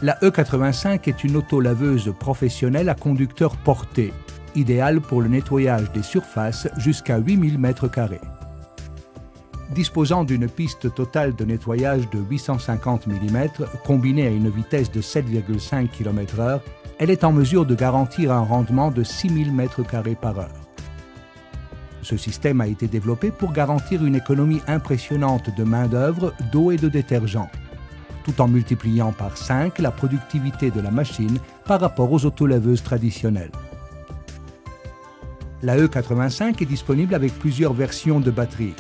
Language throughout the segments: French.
La E85 est une autolaveuse professionnelle à conducteur porté, idéale pour le nettoyage des surfaces jusqu'à 8000 m². Disposant d'une piste totale de nettoyage de 850 mm, combinée à une vitesse de 7,5 km/h, elle est en mesure de garantir un rendement de 6000 m² par heure. Ce système a été développé pour garantir une économie impressionnante de main-d'œuvre, d'eau et de détergent, tout en multipliant par 5 la productivité de la machine par rapport aux autolaveuses traditionnelles. La E85 est disponible avec plusieurs versions de batterie.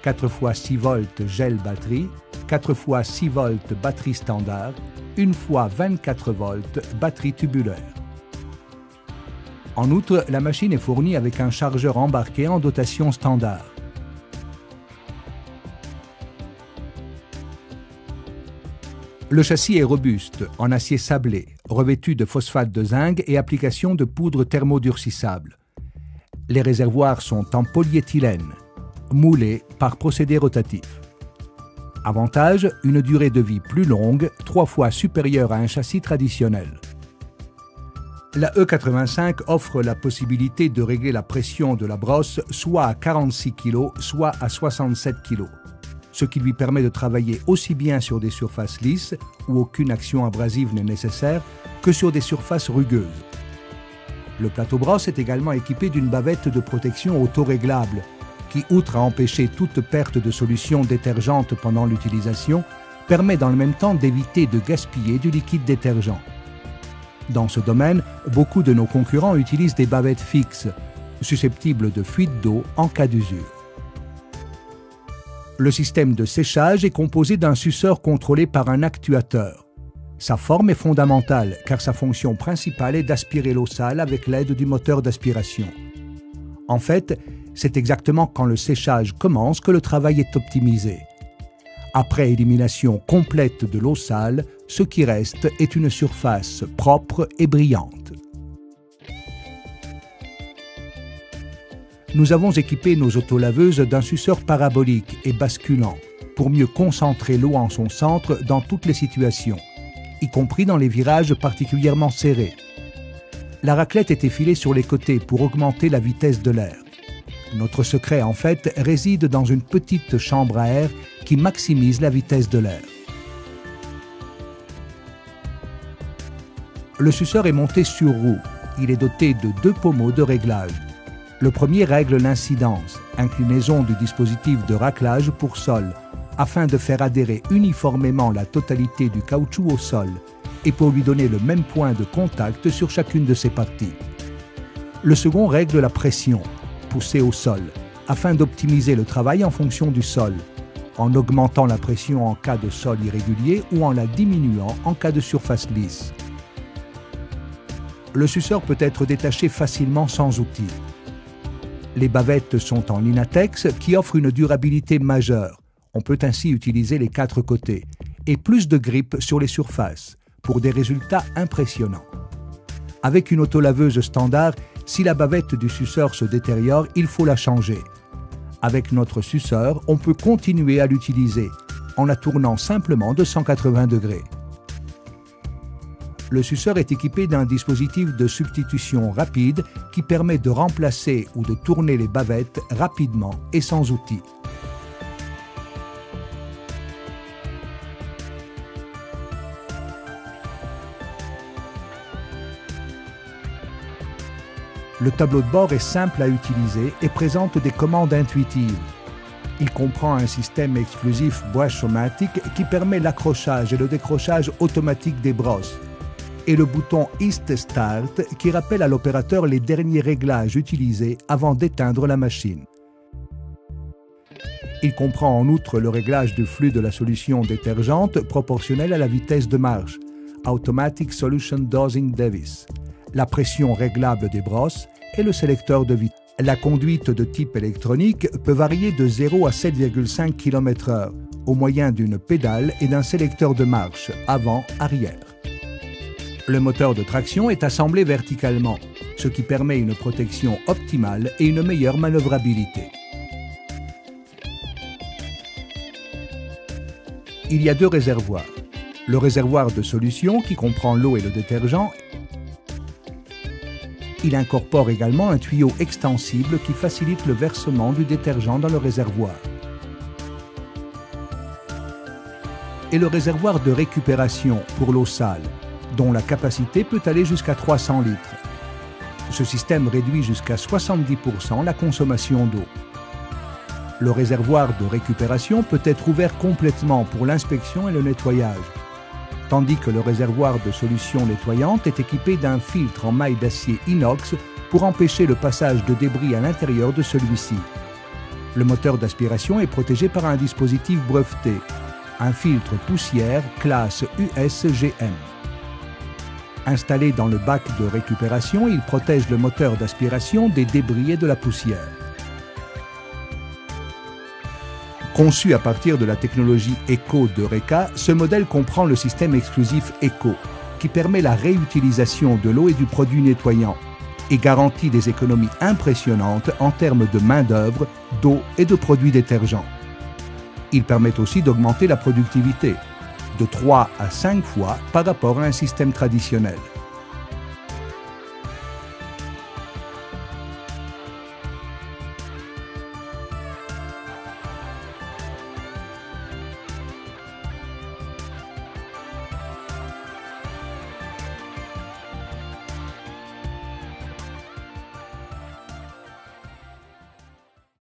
4x6 volts gel batterie, 4x6 volts batterie standard, 1x24 volts batterie tubulaire. En outre, la machine est fournie avec un chargeur embarqué en dotation standard. Le châssis est robuste, en acier sablé, revêtu de phosphate de zinc et application de poudre thermodurcissable. Les réservoirs sont en polyéthylène, moulés par procédé rotatif. Avantage, une durée de vie plus longue, 3 fois supérieure à un châssis traditionnel. La E85 offre la possibilité de régler la pression de la brosse soit à 46 kg, soit à 67 kg, ce qui lui permet de travailler aussi bien sur des surfaces lisses, où aucune action abrasive n'est nécessaire, que sur des surfaces rugueuses. Le plateau brosse est également équipé d'une bavette de protection auto-réglable, qui, outre à empêcher toute perte de solution détergente pendant l'utilisation, permet dans le même temps d'éviter de gaspiller du liquide détergent. Dans ce domaine, beaucoup de nos concurrents utilisent des bavettes fixes, susceptibles de fuite d'eau en cas d'usure. Le système de séchage est composé d'un suceur contrôlé par un actuateur. Sa forme est fondamentale car sa fonction principale est d'aspirer l'eau sale avec l'aide du moteur d'aspiration. En fait, c'est exactement quand le séchage commence que le travail est optimisé. Après élimination complète de l'eau sale, ce qui reste est une surface propre et brillante. Nous avons équipé nos autolaveuses d'un suceur parabolique et basculant pour mieux concentrer l'eau en son centre dans toutes les situations, y compris dans les virages particulièrement serrés. La raclette est effilée sur les côtés pour augmenter la vitesse de l'air. Notre secret, en fait, réside dans une petite chambre à air qui maximise la vitesse de l'air. Le suceur est monté sur roue. Il est doté de 2 pommeaux de réglage. Le premier règle l'incidence, inclinaison du dispositif de raclage pour sol, afin de faire adhérer uniformément la totalité du caoutchouc au sol et pour lui donner le même point de contact sur chacune de ses parties. Le second règle la pression, poussée au sol, afin d'optimiser le travail en fonction du sol, en augmentant la pression en cas de sol irrégulier ou en la diminuant en cas de surface lisse. Le suceur peut être détaché facilement sans outil. Les bavettes sont en Linatex qui offre une durabilité majeure. On peut ainsi utiliser les 4 côtés et plus de grippe sur les surfaces pour des résultats impressionnants. Avec une autolaveuse standard, si la bavette du suceur se détériore, il faut la changer. Avec notre suceur, on peut continuer à l'utiliser en la tournant simplement de 180 degrés. Le suceur est équipé d'un dispositif de substitution rapide qui permet de remplacer ou de tourner les bavettes rapidement et sans outil. Le tableau de bord est simple à utiliser et présente des commandes intuitives. Il comprend un système exclusif Bosch-O-Matic qui permet l'accrochage et le décrochage automatique des brosses, et le bouton East Start qui rappelle à l'opérateur les derniers réglages utilisés avant d'éteindre la machine. Il comprend en outre le réglage du flux de la solution détergente proportionnel à la vitesse de marche, Automatic Solution Dosing Device, la pression réglable des brosses et le sélecteur de vitesse. La conduite de type électronique peut varier de 0 à 7,5 km/h au moyen d'une pédale et d'un sélecteur de marche avant-arrière. Le moteur de traction est assemblé verticalement, ce qui permet une protection optimale et une meilleure manœuvrabilité. Il y a 2 réservoirs. Le réservoir de solution, qui comprend l'eau et le détergent, il incorpore également un tuyau extensible qui facilite le versement du détergent dans le réservoir. Et le réservoir de récupération pour l'eau sale, dont la capacité peut aller jusqu'à 300 litres. Ce système réduit jusqu'à 70% la consommation d'eau. Le réservoir de récupération peut être ouvert complètement pour l'inspection et le nettoyage, tandis que le réservoir de solution nettoyante est équipé d'un filtre en maille d'acier inox pour empêcher le passage de débris à l'intérieur de celui-ci. Le moteur d'aspiration est protégé par un dispositif breveté, un filtre poussière classe USGM. Installé dans le bac de récupération, il protège le moteur d'aspiration des débris et de la poussière. Conçu à partir de la technologie ECO d'Eureka, ce modèle comprend le système exclusif ECO, qui permet la réutilisation de l'eau et du produit nettoyant, et garantit des économies impressionnantes en termes de main-d'œuvre, d'eau et de produits détergents. Il permet aussi d'augmenter la productivité, de 3 à 5 fois par rapport à un système traditionnel.